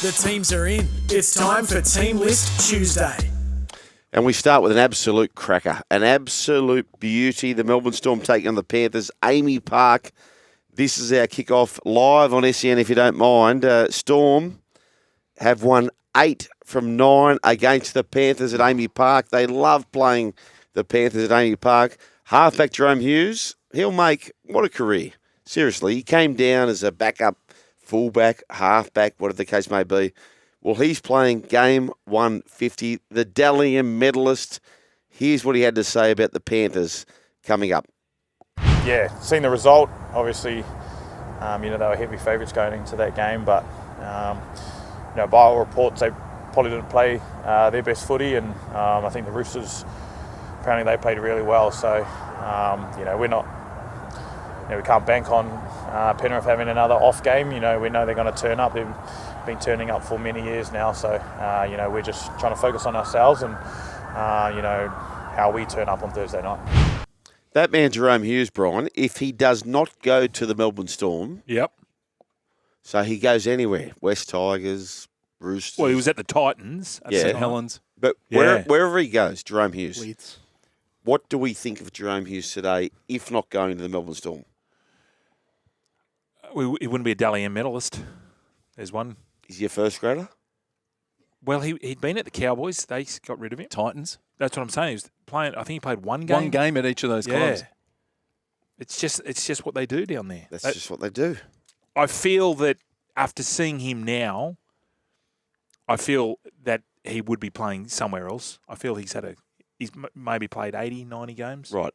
The teams are in. It's time for Team List Tuesday. And we start with an absolute cracker, an absolute beauty. The Melbourne Storm taking on the Panthers. Amy Park. This is our kickoff live on SEN, if you don't mind. Storm have won 8 from 9 against the Panthers at Amy Park. They love playing the Panthers at Amy Park. Halfback Jerome Hughes, he'll make, what a career. Seriously, he came down as a backup fullback, halfback, whatever the case may be. Well, he's playing game 150, the Dally M medalist. Here's what he had to say about the Panthers coming up. Yeah, seeing the result, obviously, they were heavy favourites going into that game, but, by all reports, they probably didn't play their best footy, and I think the Roosters, apparently they played really well, so, we're not, we can't bank on Penrith having another off game. We know they're going to turn up. They've been turning up for many years now, so, we're just trying to focus on ourselves and, how we turn up on Thursday night. That man, Jerome Hughes, Brian, if he does not go to the Melbourne Storm, yep. So he goes anywhere, West Tigers, Roosters. Well, he was at the Titans at St Helens. But wherever he goes, Jerome Hughes, Leeds. What do we think of Jerome Hughes today, if not going to the Melbourne Storm? He wouldn't be a Dally M medalist. There's one. Is he a first grader? Well, he'd been at the Cowboys. They got rid of him. Titans. That's what I'm saying. He was playing. I think he played one game. One game at each of those clubs. It's just what they do down there. That's just what they do. I feel that after seeing him now, I feel that he would be playing somewhere else. I feel he's maybe played 80, 90 games. Right.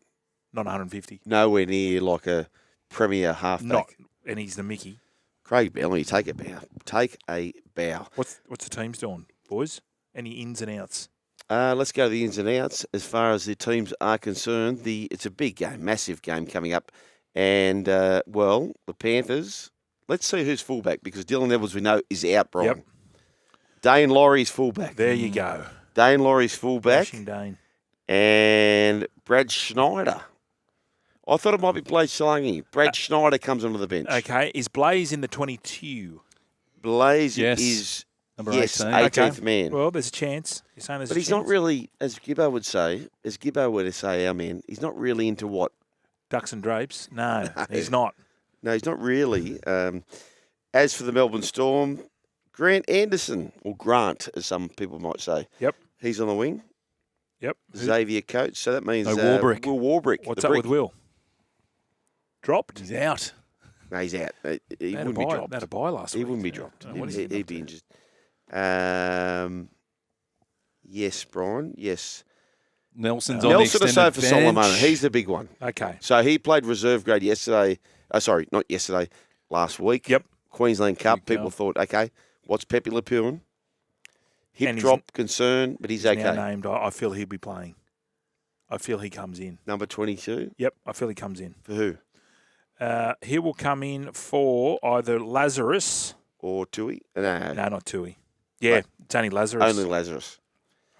Not 150. Nowhere near like a premier halfback. And he's the Mickey. Craig Bellamy, take a bow. Take a bow. What's the teams doing, boys? Any ins and outs? Let's go to the ins and outs. As far as the teams are concerned, it's a big game, massive game coming up. And, the Panthers, let's see who's fullback, because Dylan Edwards, we know, is out, Brian. Yep. Dane Laurie's fullback. There you go. Dane Laurie's fullback. Dane. And Brad Schneider. I thought it might be Blaze Salungi. Brad Schneider comes onto the bench. Okay. Is Blaze in the 22? Blaze yes. is, number 18th man. Well, there's a chance. You're saying there's but he's not really, as Gibbo would say, our man, he's not really into what? Ducks and drapes? No, he's not. No, he's not really. As for the Melbourne Storm, Grant Anderson, or Grant, as some people might say. Yep. He's on the wing. Yep. Xavier Coates. So that means Warbrick. Will Warbrick. What's up with Will? Dropped? He's out. No, he's out. He wouldn't be dropped. They had a bye last week. He wouldn't be dropped. He'd be injured. Yes, Brian. Yes. Nelson's on the extended Nelson for bench. Solomon. He's the big one. Okay. So he played reserve grade yesterday. Not yesterday. Last week. Yep. Queensland Cup. People thought, okay, what's Pepe Le Pew? Hip drop concern, but he's okay. Now named. I feel he'll be playing. I feel he comes in. Number 22? Yep, I feel he comes in. For who? He will come in for either Lazarus or Tui. No, not Tui. Yeah, it's only Lazarus. Only Lazarus.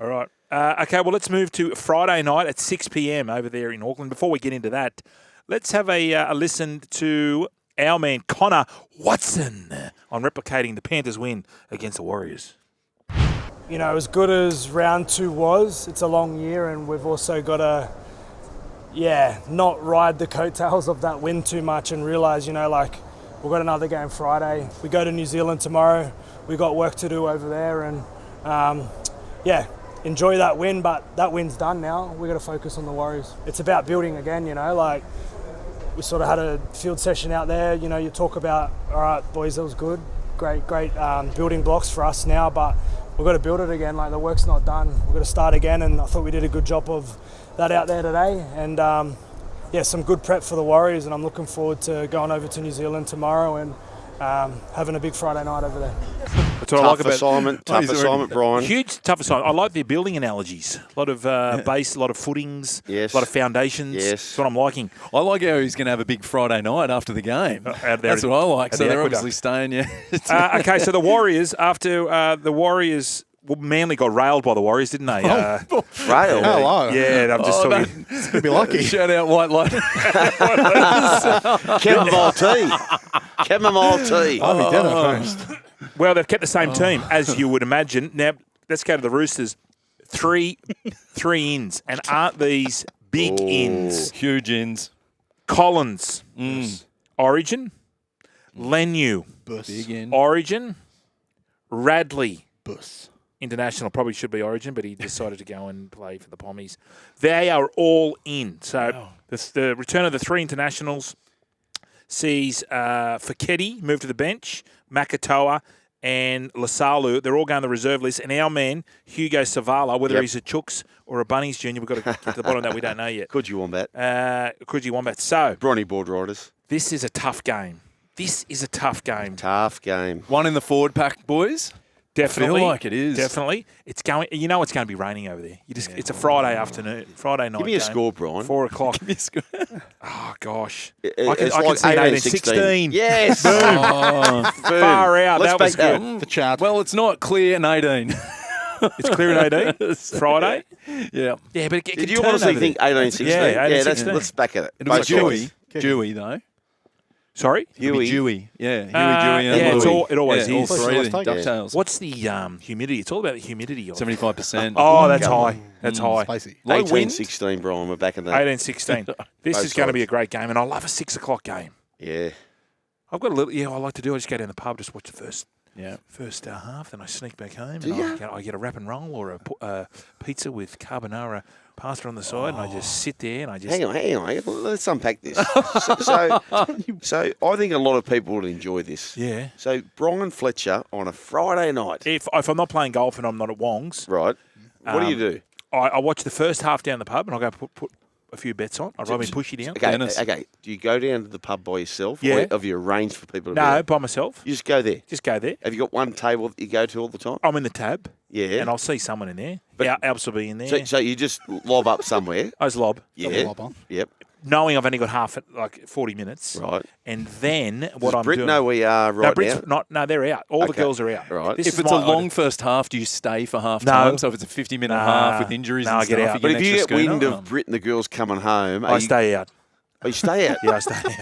All right. Okay, well, let's move to Friday night at 6 p.m. over there in Auckland. Before we get into that, let's have a listen to our man Connor Watson on replicating the Panthers' win against the Warriors. As good as round 2 was, it's a long year, and we've also got to, not ride the coattails of that win too much and realise, we've got another game Friday. We go to New Zealand tomorrow. We've got work to do over there, and, enjoy that win, but that win's done now. We've got to focus on the Warriors. It's about building again, we sort of had a field session out there. You talk about, all right, boys, that was good. Great building blocks for us now, but we've got to build it again. The work's not done. We've got to start again, and I thought we did a good job of that out there today. And, some good prep for the Warriors, and I'm looking forward to going over to New Zealand tomorrow and having a big Friday night over there. That's what I like about tough assignment, Brian. Huge tough assignment. I like their building analogies. A lot of base, a lot of footings, yes. A lot of foundations. Yes. That's what I'm liking. I like how he's going to have a big Friday night after the game. That's what I like. So they're obviously staying, Okay, so the Warriors, after the Warriors... Well, Manly got railed by the Warriors, didn't they? Railed? Hello. Yeah, I'm just talking. It's going to be lucky. Shout out White Light. Chamomile tea. I'll be dead at first. Well, they've kept the same team, as you would imagine. Now, let's go to the Roosters. Three ins. And aren't these big ins? Huge ins. Collins. Origin. Lenu. Big in. Origin. Radley. Bus. International probably should be Origin, but he decided to go and play for the Pommies. They are all in. So the return of the 3 internationals sees Feketi move to the bench, Makatoa and Lasalu. They're all going to the reserve list. And our man, Hugo Savala, whether he's a Chooks or a Bunnies junior, we've got to get to the bottom of that. We don't know yet. Coogee Wombat. Coogee Wombat. So, Bronny Board Riders. this is a tough game. Tough game. One in the forward pack, boys. Definitely. I feel like it is. Definitely. It's going. You know it's going to be raining over there. It's a Friday afternoon, Friday night. Give me a game, score, Brian. 4 o'clock. Give me a score. Oh, gosh. It's I can like see 18-16. Yes. Oh, Boom. Far out. Let's That was back good. The Chad. well, it's not clear in 18. It's clear at 18. Friday. Yeah. Yeah, but it Did you honestly think 18-16? Yeah, 18-16. Let's back at it. It'll be Both Dewey. sides. Dewey, though. Sorry? It'll be Huey. Dewey. Yeah. Huey, Dewey, and yeah, Louis. it always yeah, is. All three Yeah. of them. DuckTales. What's the humidity? It's all about the humidity. 75%. Oh, that's high. That's high. Spicy. Low wind. 18-16, Brian. We're back in that. 18-16. This Both is going to be a sides. great game, and I love a 6 o'clock game. Yeah. I've got a little. Yeah, I like to do. I just go down the pub, just watch the first Yeah. half, then I sneak back home. Do and ya? I get a wrap and roll or a pizza with carbonara pasta on the side, and I just sit there and I just. Hang on. Let's unpack this. so I think a lot of people would enjoy this. Yeah. So Brian Fletcher on a Friday night, If I'm not playing golf and I'm not at Wong's, right? What do you do? I watch the first half down the pub and I'll go put a few bets on. I'll rub and push you down. Okay, Dennis. okay. Do you go down to the pub by yourself? Yeah. Or have you arranged for people to be No, there? by myself. You just go there. Just go there. Have you got one table that you go to all the time? I'm in the tab. Yeah. And I'll see someone in there. But- Alps will be in there. So you just lob up somewhere. I just lob, Yeah. lob on. Yep. knowing I've only got 40 minutes. Right. And then what Does I'm Brit doing. know we are right Brit's now? no, they're out. All the Okay. girls are out. Right. This If is it's a my- long first half, do you stay for half No. time? So if it's a 50-minute half with injuries No, and I get stuff, out. you But get if an you get extra wind schooner? of Brit and the girls coming home, I stay out. you stay out. Yeah, I stay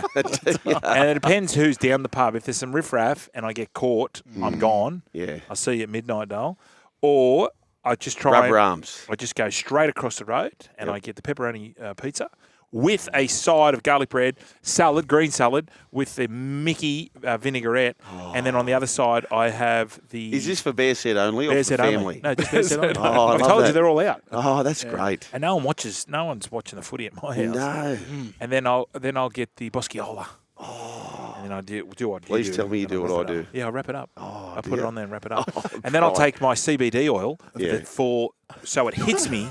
out. And it depends who's down the pub. If there's some riffraff and I get caught, I'm gone. Yeah. I'll see you at midnight, Dale. Or I just try. Rubber arms. I just go straight across the road and I get the pepperoni pizza with a side of garlic bread, salad, green salad, with the Mickey vinaigrette. And then on the other side, I have the... Is this for bear set only or bear for set family? only? No, just bear set only. Oh, I I've love told you that. they're all out. Oh, that's great. And no one's watching the footy at my house. No. And then I'll get the Bosciola. And then I do what you Please do. tell me you And do I what wrap I it do. up. Yeah, I wrap it up. I put it dear. on there and wrap it up. Oh, and then I'll Christ. take my CBD oil Yeah. so it hits me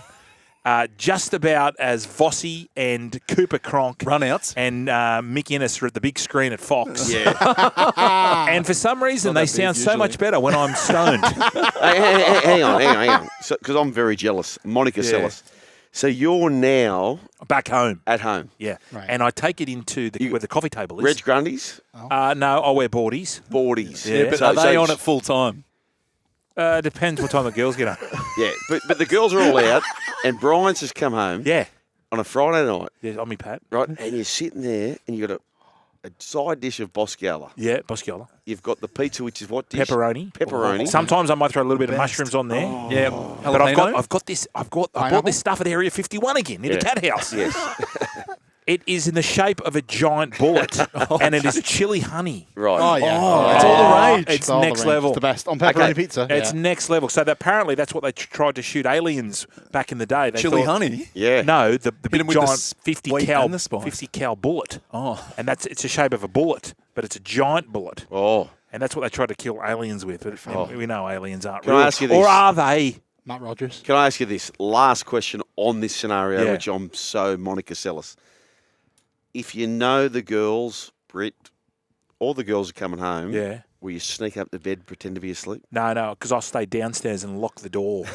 just about as Vossi and Cooper Cronk Runouts. and Mick Innes are at the big screen at Fox. Yeah. And for some reason, Not they that big sound so much usually. better when I'm stoned. Hang on. Because I'm very jealous. Monica Yeah. Sellis. So you're now Back home. at home. Yeah. Right. And I take it into where the coffee table is. Reg Grundy's, No, I wear boardies. boardies. Yeah, But are they on it full time? Depends what time the girls get up. Yeah, but the girls are all out, and Brian's just come home Yeah. on a Friday night, Yeah, on me, Pat. right? And you're sitting there, and you've got a side dish of Bosciola. Yeah, Bosciola. You've got the pizza, which is what dish? Pepperoni. Pepperoni. Sometimes I might throw a little bit of mushrooms on there. Yeah. But I Jalapeno? bought Pineapple? this stuff at Area 51 again in Yeah. the cat house. Yes. It is in the shape of a giant bullet, and it is chili honey. Right. Oh, yeah. Oh, yeah. it's all the rage. It's It's all the next rage. level. It's the best. On pepperoni Okay. pizza. It's yeah. next level. So apparently that's what they tried to shoot aliens back in the day. They Chili thought- honey? Yeah. No, the big 'em with the giant 50 sweet cal and the spice. 50 cal bullet. Oh. And it's the shape of a bullet, but it's a giant bullet. Oh. And that's what they tried to kill aliens with. But Oh. we know aliens aren't Can real. I ask you Or this? are they? Matt Rogers. Can I ask you this? Last question on this scenario, Yeah. which I'm so Monica Sellis. If you know the girls, Brit, all the girls are coming home, Yeah. will you sneak up to bed, pretend to be asleep? No, because I'll stay downstairs and lock the door.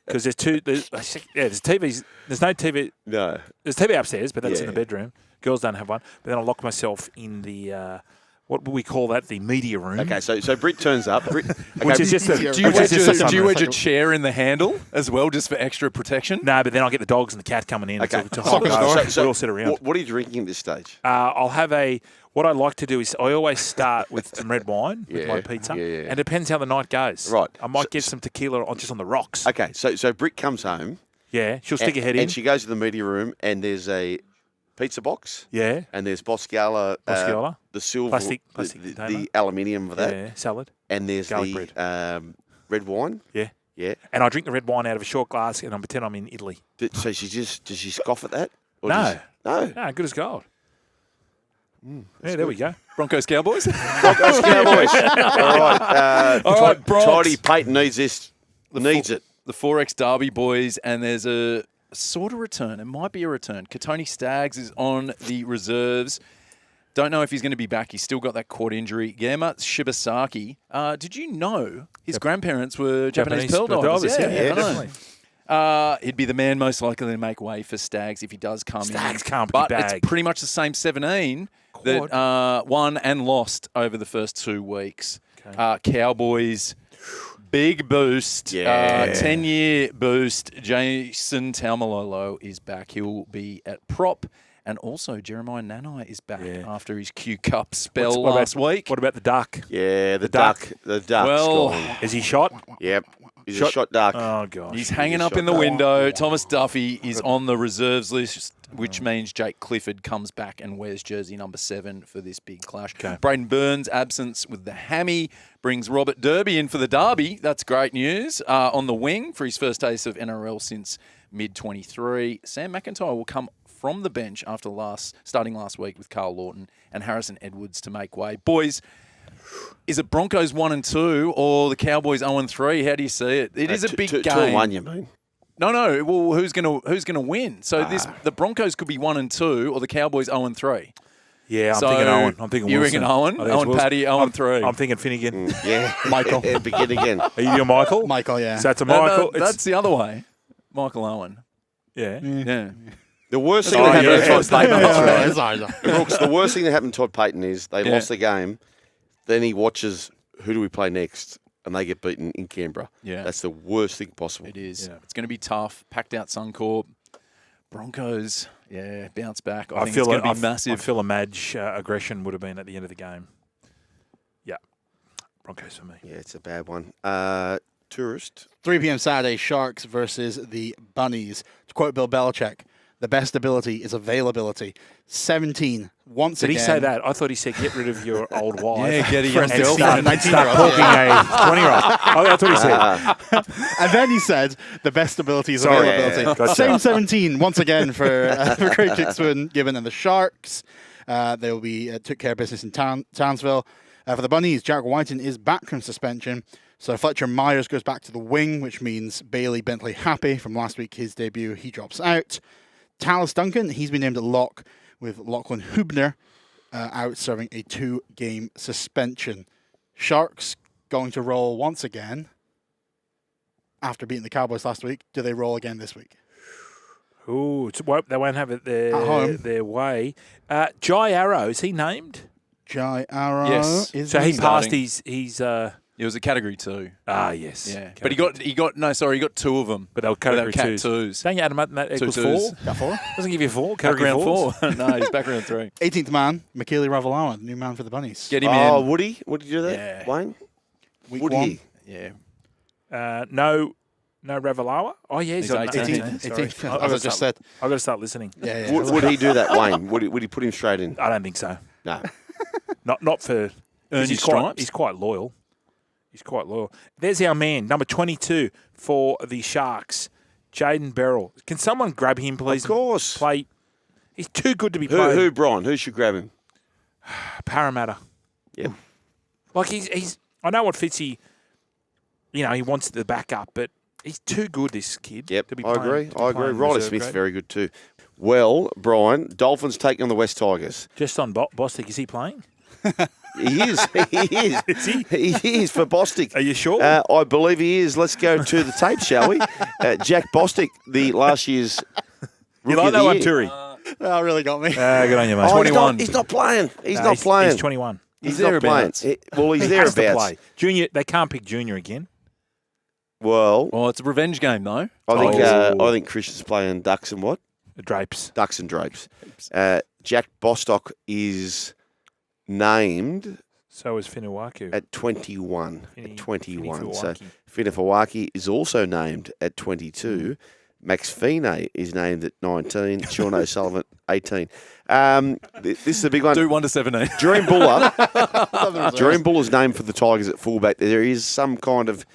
Because there's TVs. There's no TV. No. There's TV upstairs, but that's in Yeah. the bedroom. Girls don't have one. But then I'll lock myself in the what would we call that? The media room. Okay, so Britt turns up. Which is just Do you wedge a chair in the handle as well, just for extra protection? No, but then I'll get the dogs and the cat coming in. Okay. To hold we all sit around. What are you drinking at this stage? I'll have what I like to do is I always start with some red wine with my pizza. Yeah. And it depends how the night goes. Right. I might get some tequila just on the rocks. Okay, so Britt comes home. Yeah, she'll stick her head in. And she goes to the media room and there's a pizza box. Yeah. And there's Boscala. The silver. Plastic the aluminium for that. Yeah, salad. And there's garlic bread. Red wine. Yeah. Yeah. And I drink the red wine out of a short glass and I pretend I'm in Italy. So does she scoff at that? Or No. No, good as gold. There we go. Broncos Cowboys? Broncos Cowboys. All right. Bronx. Tidy Payton needs it. The 4X Derby boys, and there's a sort of return. It might be a return. Katoni Staggs is on the reserves. Don't know if he's going to be back. He's still got that quad injury. Yama Shibasaki. Did you know his grandparents were Japanese pearl divers? Yeah, definitely. He'd be the man most likely to make way for Staggs if he does come in. Staggs can't be But bagged. it's pretty much the same 17 that won and lost over the first 2 weeks. Okay. Cowboys, big boost. 10-year boost. Jason Taumalolo is back. He'll be at prop. And also, Jeremiah Nanai is back after his Q Cup spell last week. What about the duck? Yeah, the duck. The duck. Well, is he shot? Yep. He's a shot duck. Oh, gosh. He's hanging up in the window. Thomas Duffy is on the reserves list, which means Jake Clifford comes back and wears jersey number 7 for this big clash. Okay. Braden Burns' absence with the hammy brings Robert Derby in for the derby. That's great news. On the wing for his first taste of NRL since mid-23. Sam McIntyre will come from the bench after starting last week with Carl Lawton and Harrison Edwards to make way. Boys, is it Broncos 1 and 2 or the Cowboys 0 and 3? How do you see it? It is a big game. 2-1, you mean? No. Well, who's gonna win? So the Broncos could be 1 and 2 or the Cowboys 0 and 3. Yeah, I'm thinking Owen. I'm thinking you Wilson. reckon Owen? Owen Paddy 0 and 3. I'm thinking Finnegan. Yeah. Michael. Begin again. Are you doing Michael? Michael, yeah. So that's a Michael. No, that's the other way. Michael Owen. Yeah. The worst thing that happened to Todd Payton, Brooks, the worst thing that happened to Todd Payton is they lost the game. Then he watches who do we play next, and they get beaten in Canberra. Yeah, that's the worst thing possible. It is. Yeah. It's going to be tough. Packed out Suncorp. Broncos, bounce back. I think it's going to be massive. I feel a Madge aggression would have been at the end of the game. Yeah, Broncos for me. Yeah, it's a bad one. Tourist. 3 p.m. Saturday, Sharks versus the Bunnies. To quote Bill Belichick, the best ability is availability. 17, once again. Did he say that? I thought he said get rid of your old wife. Yeah, get a young and girlfriend. start talking a 20-year-old. Oh, that's what he said. And then he said the best ability is availability. Gotcha. Same 17, once again, for Craig Dixon, given and the Sharks. They will be took care of business in Townsville. For the Bunnies, Jack Whiten is back from suspension. So Fletcher Myers goes back to the wing, which means Bailey Bentley Happy from last week, his debut, he drops out. Tallis Duncan, he's been named at lock with Lachlan Hubner out serving a 2-game suspension. Sharks going to roll once again after beating the Cowboys last week. Do they roll again this week? Ooh, they won't have it their way. Jai Arrow, is he named? Jai Arrow. Yes. So he passed his It was a category 2. Ah, yes. Yeah. But he got 2 of them. But they were category 2s. Don't you add them up and that equals 4? Got 4? Doesn't give you 4. Category Category 4. No, he's back around 3. 18th man, Michaeli Ravalawa, the new man for the Bunnies. Get him in. Oh, would he? Would he do that, Yeah. Wayne? Week Would 1. he? Yeah. No Ravalawa? Oh, yeah. He's got 18th. Sorry. As I just said. I've got to start listening. Yeah. Would he do that, Wayne? Would he put him straight in? I don't think so. No. Not for... Earn he's his stripes? He's quite loyal. There's our man, number 22 for the Sharks, Jaden Berrell. Can someone grab him, please? Of course. Play. He's too good to be played. Who, Brian? Who should grab him? Parramatta. Yeah. Like he's. I know what Fitzy. He wants the backup, but he's too good. This kid. Yep. To be I playing, agree. Riley Smith's very good too. Well, Brian, Dolphins taking on the West Tigers. Just on Bostic, is he playing? He is. Is he? He is for Bostic. Are you sure? I believe he is. Let's go to the tape, shall we? Jack Bostic, the last year's You rookie like of the that one, year. Turi? That really got me. Good on you, mate. 21. He's not playing. He's not playing. He's 21. He's not playing. thereabouts. Well, he's He has to thereabouts. play. Junior, they can't pick Junior again. Well, Oh, it's a revenge game, though. I think Chris is playing Ducks and what? The Drapes. Ducks and Drapes. Jack Bostock is named So is Finuwaku. at 21. Fini- At 21. So Fini-Fuwaki. Finifawaki is also named at 22. Max Fine is named at 19. Sean O'Sullivan, 18. This is a big one. Do 1 to 17. Dream Buller's named for the Tigers at fullback. There is some kind of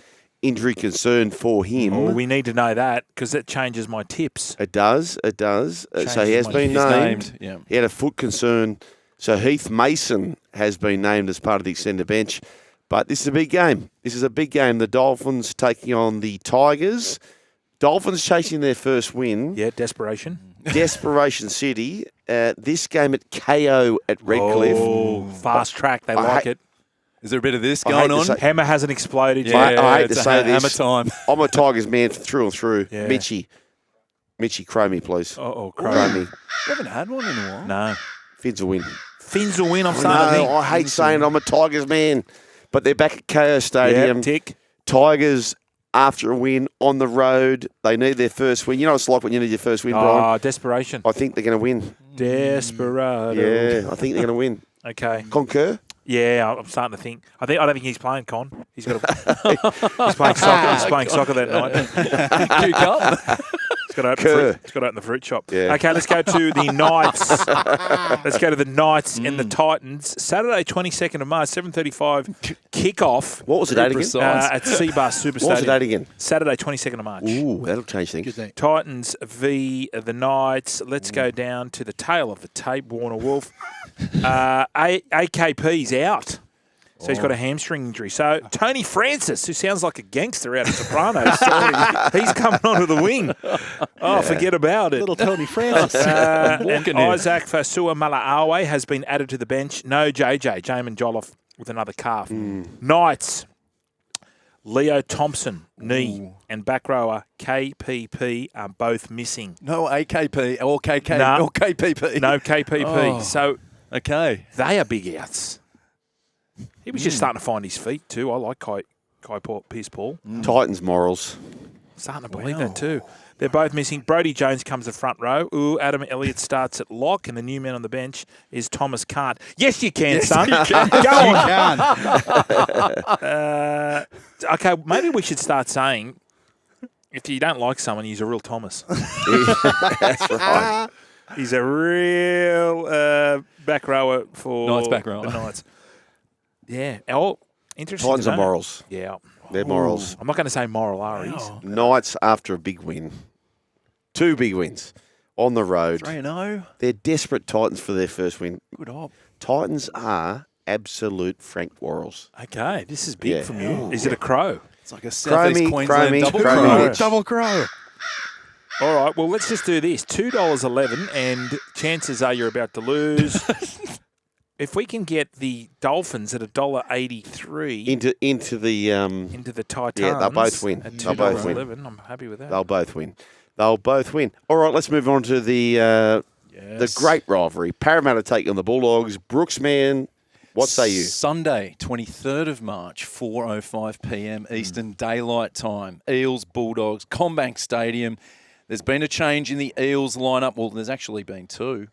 injury concern for him. Oh, we need to know that because that changes my tips. It does. So he has Changes been He's named. Yeah. He had a foot concern. So Heath Mason has been named as part of the extended bench. But this is a big game. The Dolphins taking on the Tigers. Dolphins chasing their first win. Yeah, desperation. Desperation City. This game at KO at Redcliffe. Oh, fast track. They like it. Is there a bit of this I going hate to on? say- Hammer hasn't exploded Yeah, yet. I hate to it's a say hammer this. time. I'm a Tigers man through and through. Yeah. Mitchie, crow me, please. Oh, Crow crap. me. We haven't had one in a while. No. Finns will win. Finns will win. I'm No, starting to think. I hate saying I'm a Tigers man, but they're back at KO Stadium. Yep, tick. Tigers, after a win on the road, they need their first win. You know what it's like when you need your first win, Brian? Oh, desperation. I think they're going to win. Desperado. Yeah, I think they're going to win. Okay. Concur? Yeah, I'm starting to think. I don't think he's playing Con. He's got. He's playing soccer. He's playing soccer that night. Duke up. He's got to open. Kerr. He's got to open the fruit shop. Yeah. Okay, let's go to the Knights. Let's go to the Knights and the Titans. Saturday, 22nd of March, 7:35 kickoff What was the date again? Precise. at Seabar Super What was the Stadium. date again? Saturday, 22nd of March. Ooh, that'll change things. Titans v the Knights. Let's go down to the tail of the tape. Warner Wolf. AKP's out. So he's got a hamstring injury. So Tony Francis, who sounds like a gangster out of Sopranos, he's coming onto the wing. Oh, forget about it. Little Tony Francis. And Walking in. Isaac Fasua Malaawe has been added to the bench. No JJ, Jamin Jolliffe with another calf. Knights, Leo Thompson, knee, and back rower KPP are both missing. No AKP or KK No. or KPP. No KPP. Oh. So Okay. they are big outs. He was just starting to find his feet too. I like Kai Pierce-Paul. Titans morals. Starting to believe that too. They're both missing. Brody Jones comes to front row. Ooh, Adam Elliott starts at lock, and the new man on the bench is Thomas Cant. Yes, you can, son. Go on. Okay, maybe we should start saying, if you don't like someone, he's a real Thomas. That's right. He's a real back rower for Knights back rower. the Knights. Yeah. Oh, interesting. Titans to are know. morals. Yeah. They're morals. I'm not going to say moral Aries. Knights after a big win. 2 big wins on the road. 3-0. They're desperate Titans for their first win. Good op. Titans are absolute Frank Worrells. Okay, this is big Yeah. from you. Is it a crow? It's like a Southeast Cromie, Queensland Cromie, double Cromie. crow. Mitch. Double crow. All right, well, let's just do this. $2.11, and chances are you're about to lose. If we can get the Dolphins at $1.83 Into the into the Titans, Yeah, they'll both win. At They'll both win. $2.11, I'm happy with that. they'll both win. All right, let's move on to the great rivalry. Parramatta taking on the Bulldogs. Brooks, man, what say you? Sunday, 23rd of March, 4:05 p.m. Eastern Daylight Time. Eels, Bulldogs, Combank Stadium. There's been a change in the Eels lineup. Well, there's actually been 2.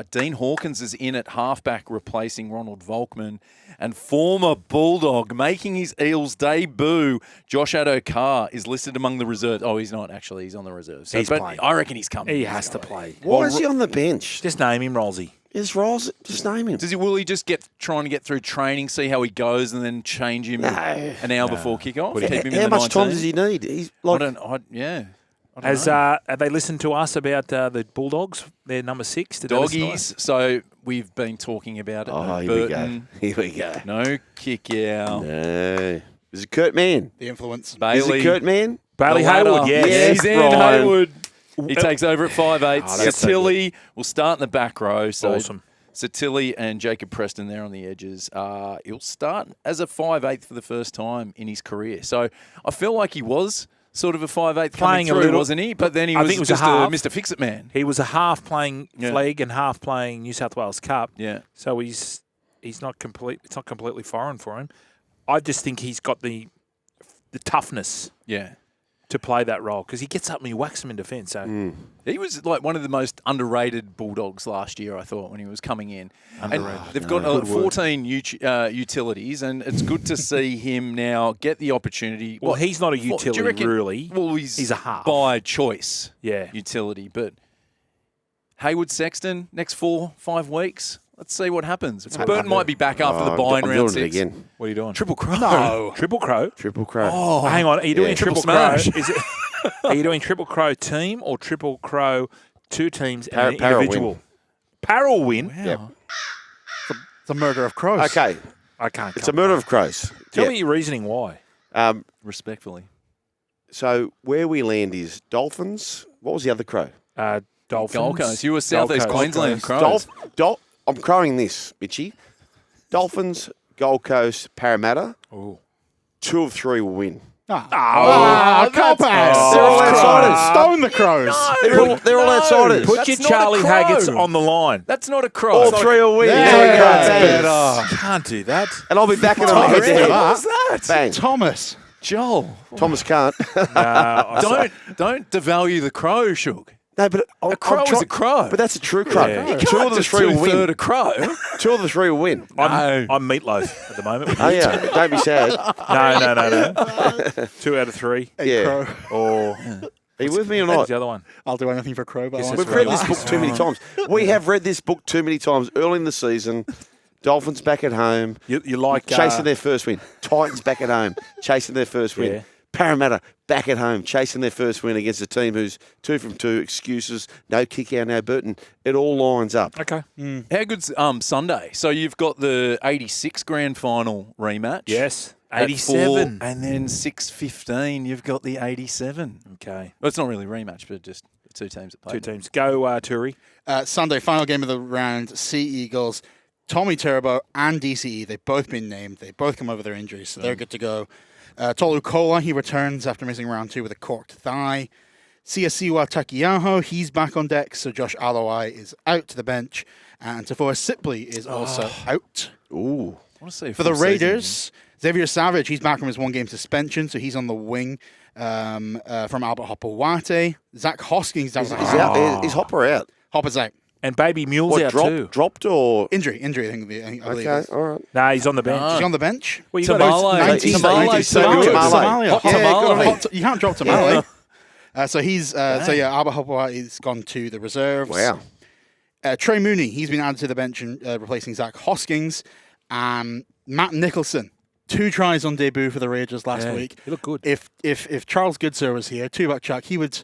Dean Hawkins is in at halfback, replacing Ronald Volkman. And former Bulldog making his Eels debut, Josh Addo-Carr, is listed among the reserves. Oh, he's not actually. He's on the reserves. He's but playing. I reckon he's coming. He He's has to going. play. Why is he on the bench? Just name him, Rolsey. Is Rolls? Just name him. Will he just trying to get through training, see how he goes, and then change him an hour before kickoff? Keep him in How the much time 19? does he need? He's I like, don't know. Have they listened to us about the Bulldogs? They're number 6. Did they listen to us? Doggies. So we've been talking about it. oh, here Burton, we go. Here we go. no kick out. No. Is it Kurt Mann? The influence. Bailey. Is it Kurt Mann? Bailey the ladder. Hayward, yes. Yes, He's in Brian. Hayward. He takes over at 5'8". that's so Satilli will start in the back row. So Awesome. Satilli and Jacob Preston there on the edges. He'll start as a 5'8" for the first time in his career. So I feel like he was sort of a 5'8" coming Playing a through, little- wasn't he? But then he I was think it was a just half. Mr. Fix-It Man. He was a half playing Yeah. Flegg and half playing New South Wales Cup. Yeah. So he's he's not complete. It's not completely foreign for him. I just think he's got the toughness to play that role because he gets up and he whacks them in defence. So He was like one of the most underrated Bulldogs last year, I thought, when he was coming in. Underrated. And they've got 14 utilities, and it's good to see him now get the opportunity. Well, he's not a do you utility, reckon- really. Well, he's a half. by choice Yeah. utility. But Hayward Sexton, next 4-5 weeks, let's see what happens. Burton might be back after the bye in I'm round doing it 6. again. What are you doing? Triple crow. No. Triple Crow? Triple Crow. Oh, hang on. Are you doing Triple Triple Crow? smash. Is it, are you doing Triple Crow team or Triple Crow 2 teams and an Parrot individual? win. Parrot win? Wow. Yep. It's a murder of crows. Okay, I can't. it's a murder of crows. Tell Yeah. me your reasoning why. Respectfully. So where we land is Dolphins. What was the other crow? Dolphins. Gold Coast. You were South Gold East Coast. Queensland Crows. I'm crowing this, Mitchie. Dolphins, Gold Coast, Parramatta. Ooh. 2 of 3 will win. Cop ass. They're all outsiders. Stone the crows. They're all outsiders. Put That's your not a Charlie crow. Haggarts on the line. That's not a crow. All It's not a- 3 will win. Yeah. Bang. Can't do that. And I'll be backing them head to head. What was that? Bang. Thomas. Joel. Thomas can't. Don't devalue the crow, Shook. No, but A crow is a crow. But that's a true crow. Yeah. You 2 can't of the just 3 will win. two-third a crow. 2 of the 3 will win. I'm meatloaf at the moment. Oh yeah, don't be sad. No. 2 out of 3. Yeah, Crow. Or are you with me or what's not? the other one? I'll do anything for crow, but I Yes, want We've to read relax. this book too many times. We have read this book too many times early in the season. Dolphins back at home, You like chasing their first win. Titans back at home, chasing their first win. Yeah. Parramatta back at home, chasing their first win against a team who's 2 from 2, excuses, no kick out, no Burton. It all lines up. Okay. How good's Sunday? So you've got the 86 grand final rematch. Yes. at 87. 4, and then 6:15 you've got the 87. Okay. Well, it's not really a rematch, but just 2 teams that play. 2 teams. Go, Turi. Sunday, final game of the round, Sea Eagles. Tommy Turbo and DCE, they've both been named. They both come over their injuries, so they're good to go. Tolu Kola, he returns after missing round 2 with a corked thigh. Siasiwa Takiyaho, he's back on deck, so Josh Alowai is out to the bench. And Tafua Sipley is also out. Ooh. I want to see For the Raiders, Xavier Savage, he's back from his 1-game suspension, so he's on the wing from Albert Hopewate. Zach Hoskins, Is Hopper out? Hopper's out. And Baby Mule's out too. Dropped or? Injury, I think I believe. Okay, It's. all right. Nah, he's on the bench. Is he on the bench? Well, you Tamale. got He's Tamale. so good. Tamale. Hot Yeah, tamale. You can't drop Tamale. So he's Albert Hopewate has gone to the reserves. Wow. Trey Mooney, he's been added to the bench and replacing Zach Hoskins. Matt Nicholson, 2 tries on debut for the Raiders last week. He looked good. If Charles Goodser was here, 2-back Chuck, he would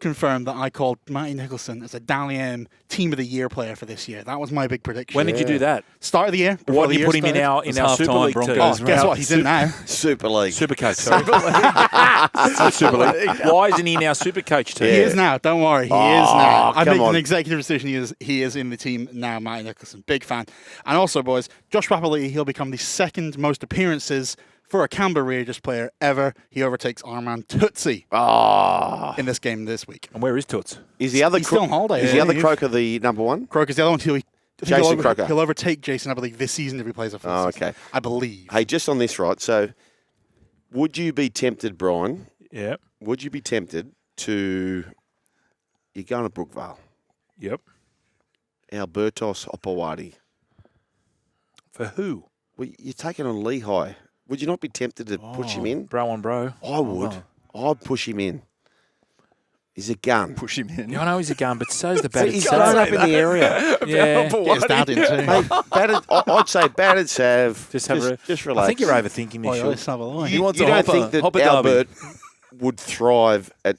confirm that I called Matty Nicholson as a Dally M Team of the Year player for this year. That was my big prediction. When did you do that? Start of the year. Why did you put him in our It's Super halftime, League team? Broncos. Oh, guess what? He's in now. Super League. Super coach. Sorry. Super League. Why isn't he in our Super coach team? He is now. Don't worry. He is now. I come make on. an executive decision. He is in the team now. Matty Nicholson, big fan. And also, boys, Josh Papali'i, he'll become the 2nd most appearances for a Canberra Raiders player ever. He overtakes Armand Tootsie in this game this week. And where is Toots? Is the other He's still on holiday, Is the yeah. other Croker the number 1? Croker's the other one. I think Jason Croker. He'll overtake Jason, I believe, this season if he plays a full Oh, season. okay. I believe. Hey, just on this, right? So, would you be tempted, Brian? Yep. Would you be tempted to? You're going to Brookvale. Yep. Albertos Opawati. For who? Well, you're taking on Lehigh. Would you not be tempted to push him in? Bro on bro. I would. I'd push him in. He's a gun. Push him in. Yeah, I know he's a gun, but so's the See, battered he's grown up Sav. in the area. Yeah. Get his dad in too. Hey, I'd say battered Sav. Just have a just relax. I think you're overthinking Oh, this. yeah, Sean. let's have a look. He wants You a don't hopper, think that hopper derby. Albert would thrive at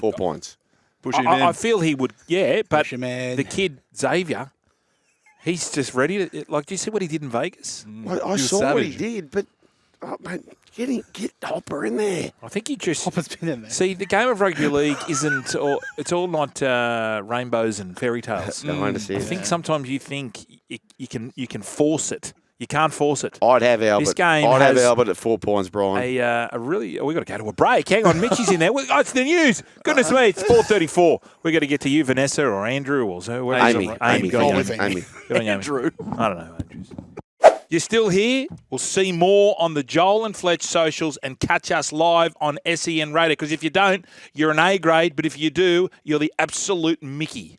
4 points? Push him in. I feel he would, yeah, but Push him in. the kid, Xavier, he's just ready to, like, do you see what he did in Vegas? I He was saw what he savage. did, but mate, get Hopper in there. I think he just, Hopper's been in there. see, the game of rugby league isn't, or it's all not rainbows and fairy tales. I understand. I think sometimes you think you can force it. You can't force it. I'd have Albert. This game I'd have has Albert at 4 points, Brian. We got to go to a break. Hang on, Mitchie's in there. Oh, it's the news. Goodness me, it's 4:34. We got to get to you, Vanessa or Andrew or so. Amy. Amy. Go with Amy. Good on you, Amy. Andrew. I don't know, Andrews. You're still here? We'll see more on the Joel and Fletch socials and catch us live on SEN Radio. Because if you don't, you're an A grade. But if you do, you're the absolute Mickey.